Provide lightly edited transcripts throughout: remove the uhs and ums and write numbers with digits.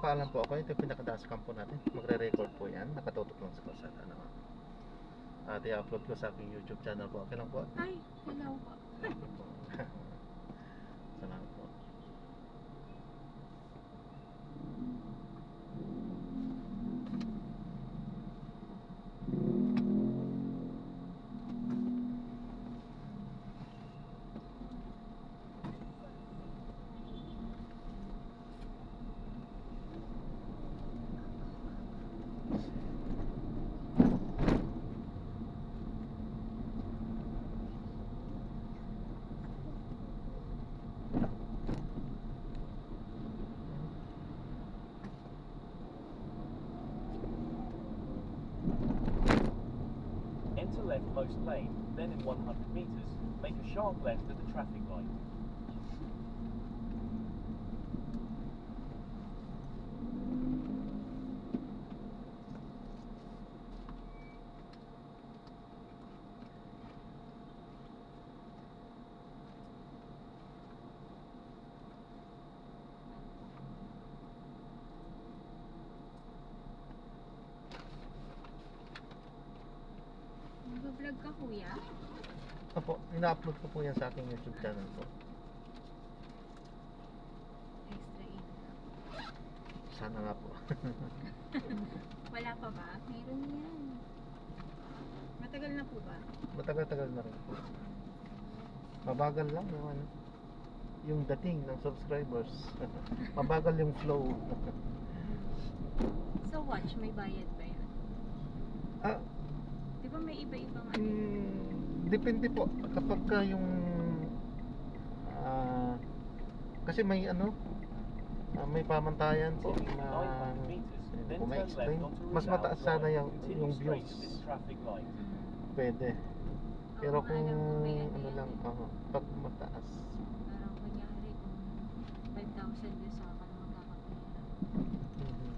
nagpapaalam po ako. Ito yung pinaka-dashcam po natin. Magre-record po yan. Nakatutok lang sa kalsada. At i-upload ko sa aking YouTube channel po. Okay lang po? Ay, hello po. Salamat po. Enter leftmost lane, then in 100 meters, make a sharp left at the traffic light. Nag-vlog ka, kuya? Opo, ina-upload ko po yan sa aking YouTube channel po. Extra income. Sana nga po. Wala pa ba? Meron yan. Matagal na po ba? Matagal-tagal na rin po. Mabagal lang yung ano, yung dating ng subscribers. Mabagal yung flow. So watch, may bayad ba yan? Ah, Di ba may iba-ibang ano? depende po kapag ka yung kasi may ano may pamantayan po na 900 meters, then kung turn left ma-explain onto mas Rizal mataas sana Drive. yung Continue straight views at this traffic light. pwede pero Oo, kung alam ko may ano ano yan lang eh. pag mataas Parang kunyari kung 5,000 views sa akin magkakapera. mhm.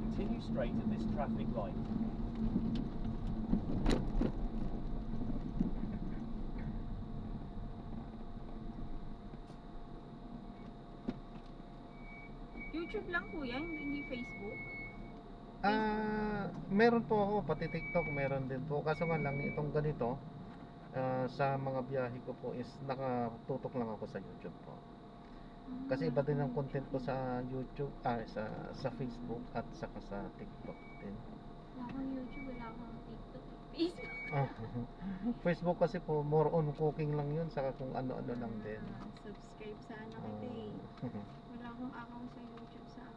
Continue straight at this traffic light. YouTube lang kuya, hindi Facebook? Meron po ako pati TikTok meron din po kaso nga lang itong ganito sa mga biyahe ko po is nakatutok lang ako sa YouTube po. Kasi iba din ang content ko sa YouTube, sa Facebook at saka sa TikTok din. Wala akong YouTube, wala akong TikTok, Facebook. Facebook kasi po more on cooking lang yun saka kung ano-ano lang din. Subscribe sa ano kita eh. Wala akong account sa YouTube saka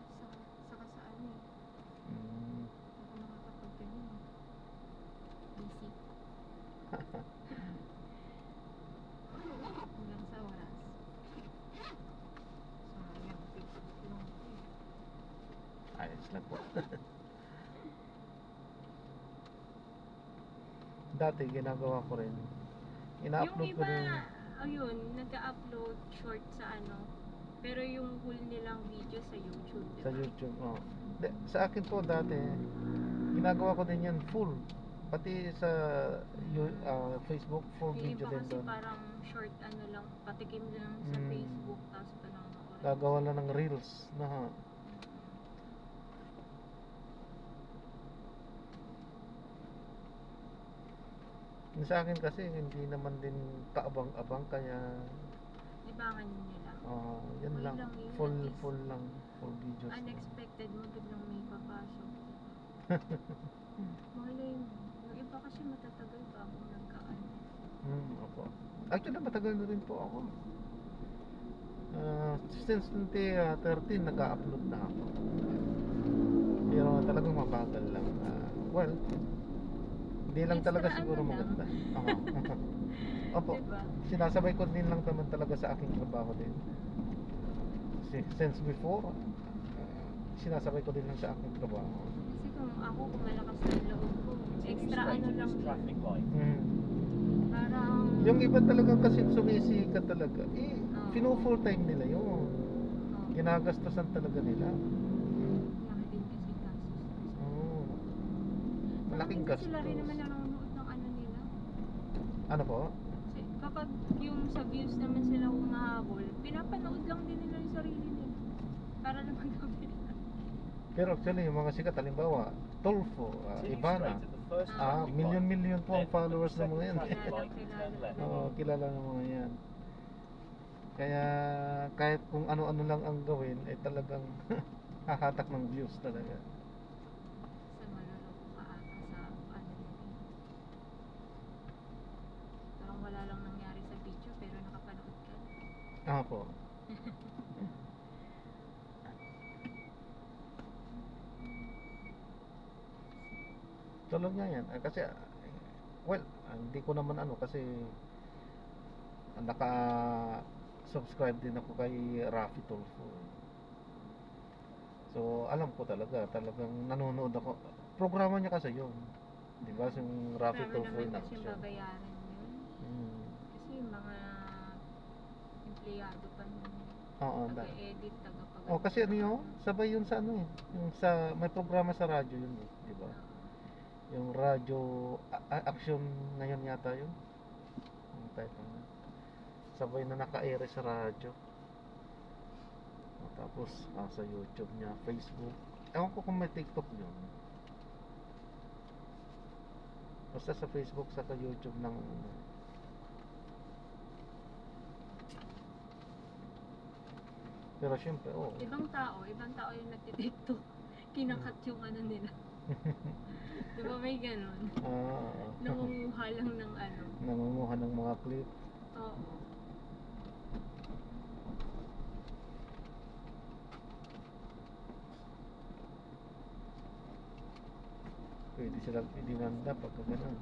sa ano eh. Mm. Ako nakakapagganyan. Busy. Hanggang sa oras. Sayang, Facebook lang ako eh. Ayos lang po. Dati ginagawa ko rin. Ina-upload Yung ko iba, rin ayun, nag-upload short sa ano. Pero yung full nilang video sa YouTube, di sa ba? YouTube. Sa akin po dati ginagawa ko din yan full. Pati sa Facebook full Yung video iba din kasi doon. parang short ano lang, patikim lang sa Facebook, tapos panoorin. Gagawa lang ng reels na sa akin kasi hindi naman din kaabang-abang kaya Libangan nila. yan Okay lang lang yun, full at least. full lang full videos lang. Unexpected mo, biglang may papasok. Malay mo. Yung iba kasi matatagal pa ako nagkaan. Opo. Actually matagal na rin po ako. Since 2013 nag-upload na ako. Pero talagang mabagal lang. Well, hindi lang Extra talaga ano siguro lang. maganda. Opo. Diba? Sinasabay ko din lang naman talaga sa aking trabaho din. Since before, sinasabay ko din lang sa aking trabaho. Kasi kung ako, kung malakas na loob ko, Continue extra straight ano at lang this yun. traffic light. Yung iba talaga kasi sumisikat talaga. Oo. Fino-full time nila yun. Oo. Ginagastosan talaga nila. Laki din kasi gastos. Oo. Saka Malaking minsan sila rin gastos. naman nanonood ng ano nila. Ano po? Kasi kapag yung sa views naman sila humahabol, pinapanood lang din nila yung sarili nila. Para naman gawin. Pero actually, yung mga sikat, halimbawa, Tulfo, Continue Ivana, straight at the first Ah, traffic light. milyon-milyon po ang Then, followers at the ng mga yan. second traffic Kilala, light, kilala turn left. talaga. Oo, kilala ng mga yan. Kaya kahit kung ano-ano lang ang gawin, ay talagang hahatak ng views talaga. Sa maluloko ka ata sa ano nila. Parang wala lang nangyari sa video pero nakapanood ka. Ah po. Tulad nga yan. Kasi, well, hindi ko naman ano kasi naka-subscribe din ako kay Rafi Tulfo. So, alam ko talagang nanonood ako. Programa niya kasi yun. Di ba? Yung Rafi Marami Tulfo naman in kasi action. babayaran yun. Mm. Kasi yung mga empleyado pa nun. Oo, Taga-edit, taga-pagano. oh, kasi ano yun? Sabay yun sa ano eh. Yung sa, may programa sa radyo yun eh. Di ba? Yung radyo, action ngayon yata yun. Yung title na. Sabay na naka-air sa radyo. Tapos sa YouTube niya, Facebook. Ewan ko kung may TikTok yun. Basta sa Facebook, sa YouTube ng pero syempre, Ibang tao yung nagtitiktok. Kinakat yung ano nila. Di ba may ganun? Nangunguha lang ng ano. nangunguha ng mga clip. Oo. Pwede silang idinanda pagka ganun.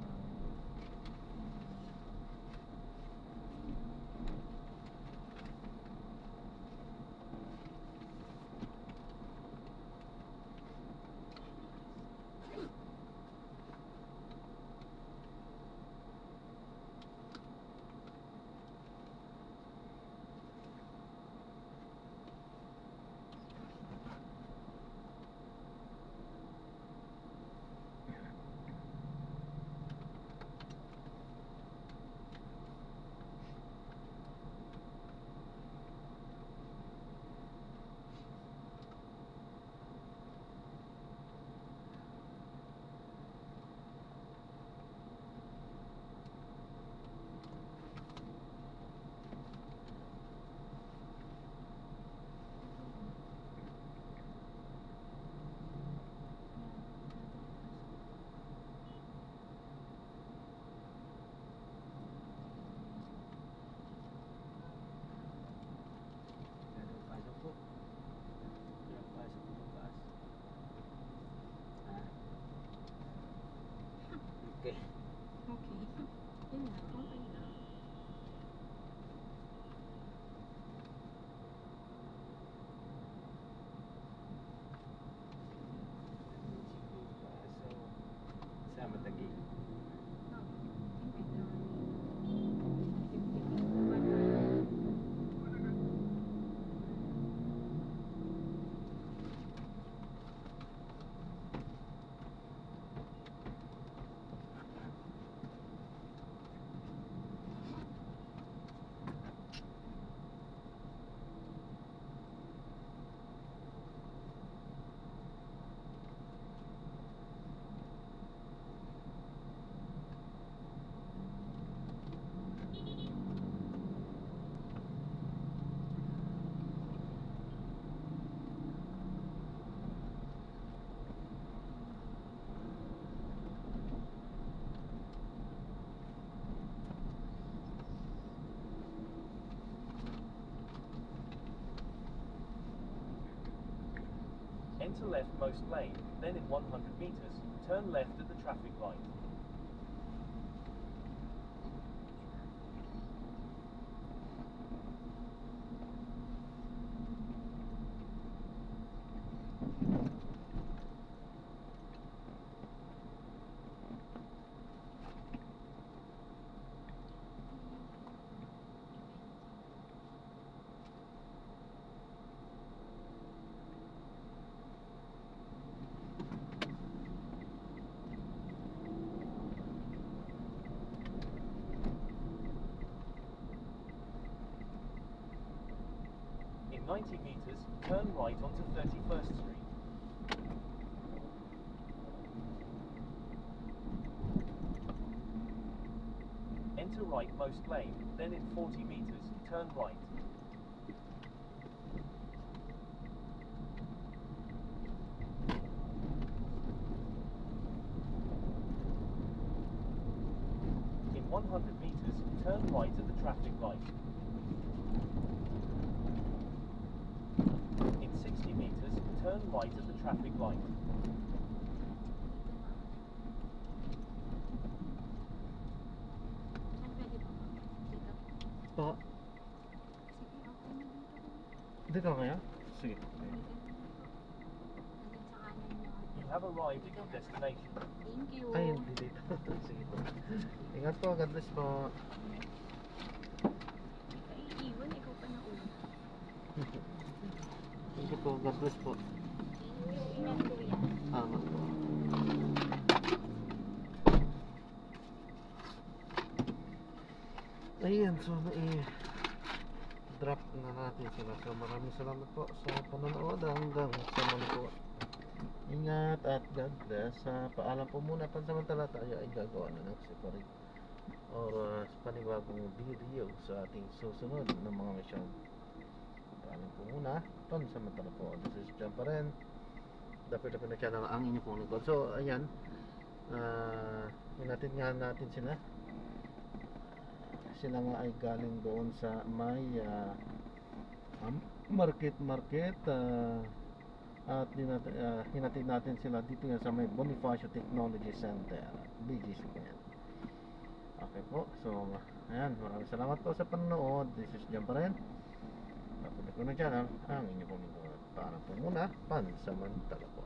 Ano po? Yung pasok ng bus. Okay. Okay. Yun lang. Okay lang. Sa Matagi. Enter leftmost lane, then in 100 meters, turn left at the traffic light. 90 meters, turn right onto 31st Street. Enter rightmost lane, then in 40 meters, turn right. In 100 meters, turn right at the traffic light. In 60 meters, turn right at the traffic light. Saan pwede ba? Dito? Po, Sige, okay na dito. dito kaya? Sige. Hanggang sa kanan nyo. You have arrived at your destination. Thank you. Ay, hindi dito. Sige po. Ingat po, God bless po. Ay, iwan, ikaw pa na una. Thank you po, God bless po. Thank you. Ingat kuya. Tama po. Ayan, so drop na natin sila. So maraming salamat po sa panonood hanggang sa muli po. Ingat at God bless. Paalam po muna, pansamantala tayo ay gagawa na ng separate or panibagong video sa ating susunod na mga mission. Paalam po muna, pansamantala po. This is John pa rin. Dapat na channel ang inyong pong lingkod. So ayan, hinatid nga natin sila. Sila nga ay galing doon sa may market at hinatid natin sila dito nga sa may Bonifacio Technology Center, BGC yan. Okay po, so ayan, maraming salamat po sa panonood. This is John pa rin. Dapat na channel ang inyong pong lingkod. Para po muna, pansamantala po.